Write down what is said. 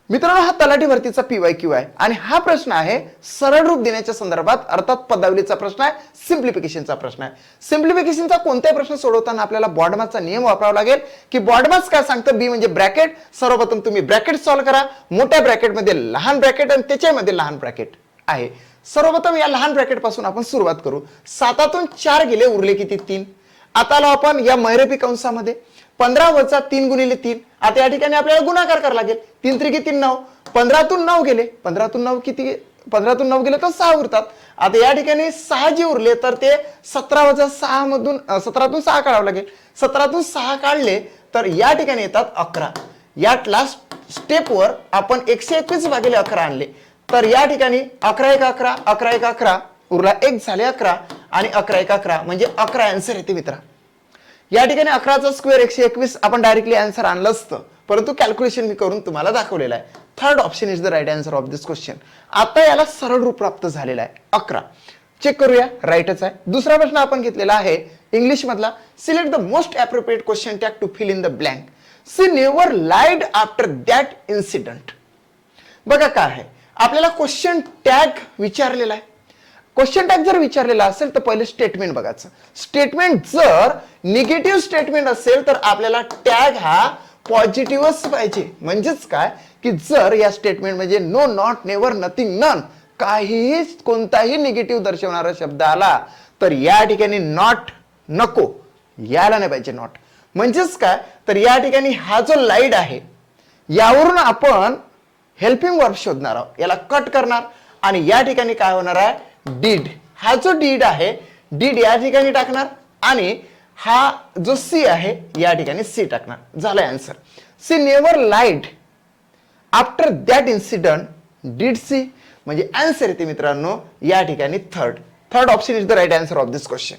मित्रांनो, हा तलाठी भरतीचा PYQ आहे आणि हा प्रश्न आहे सरळ रूप देण्याच्या संदर्भात, अर्थात पदावलीचा प्रश्न आहे, सिम्प्लिफिकेशनचा प्रश्न आहे. सिम्प्लिफिकेशनचा कोणताही प्रश्न सोडवताना आपल्याला बॉडमासचा नियम वापरावा लागेल की बॉडमास काय सांगतं, बी म्हणजे ब्रॅकेट. सर्वप्रथम तुम्ही ब्रॅकेट सॉल्व्ह करा, मोठ्या ब्रॅकेटमध्ये लहान ब्रॅकेट आणि त्याच्यामध्ये लहान ब्रॅकेट आहे. सर्वप्रथम या लहान ब्रॅकेट पासून आपण सुरुवात करू. 7तून 4 गेले, उरले किती? 3. आता आलो आपण या महिरपी कंसामध्ये 15 वजा 3 गुणिले 3. आता या ठिकाणी आपल्याला गुणाकार करावा लागेल. 3 त्रिकी 3 9. 15तून 9 गेले, 15तून 9 किती? 15तून 9 गेले तर 6 उरतात. आता या ठिकाणी 6 जे उरले तर ते 17 वजा 6 मधून 17तून 6 काढावं लागेल. 17तून 6 काढले तर या ठिकाणी येतात 11. या लास्ट स्टेपवर आपण 121 भागिले 11 आणले तर या ठिकाणी 11 1 11, 11 1 11, उरला 1 झाले 11 आणि 11 1 11 म्हणजे 11 आन्सर येते मित्रा. या ठिकाणी 11चा स्क्वेअर 121 आपण डायरेक्टली आन्सर आणलं असतं, परंतु कॅल्क्युलेशन मी करून तुम्हाला दाखवलेलं आहे. Third option is the right answer of this question. आता याला सरळ रूप प्राप्त झालेला आहे 11. चेक करूया, राईटच आहे. दुसरा प्रश्न आपण घेतलेला आहे इंग्लिश मधला. Select the most appropriate question tag to fill in the blank. She never lied after that incident. बघा काय आहे, आपल्याला क्वेश्चन टॅग विचारलेला आहे. क्वेश्चन टॅग जर विचारलेला असेल तर पहिले स्टेटमेंट बघायचं. स्टेटमेंट जर निगेटिव्ह स्टेटमेंट असेल तर आपल्याला टॅग हा पॉझिटिव्हच पाहिजे. म्हणजेच काय की जर या स्टेटमेंट म्हणजे no, not, never, nothing, none काहीही कोणताही निगेटिव्ह दर्शवणारा शब्द आला तर या ठिकाणी नॉट नको, यायला नाही पाहिजे नॉट. म्हणजेच काय तर या ठिकाणी हा जो लाईड आहे यावरून आपण हेल्पिंग वर्ब शोधणार आहोत. याला कट करणार आणि या ठिकाणी काय होणार आहे, डीड. हा जो डीड आहे, डीड या ठिकाणी टाकणार आणि हा जो सी आहे या ठिकाणी सी टाकणार. झालाय answer. She never lied after that incident did she म्हणजे आन्सर येते मित्रांनो या ठिकाणी third option is the right answer of this question.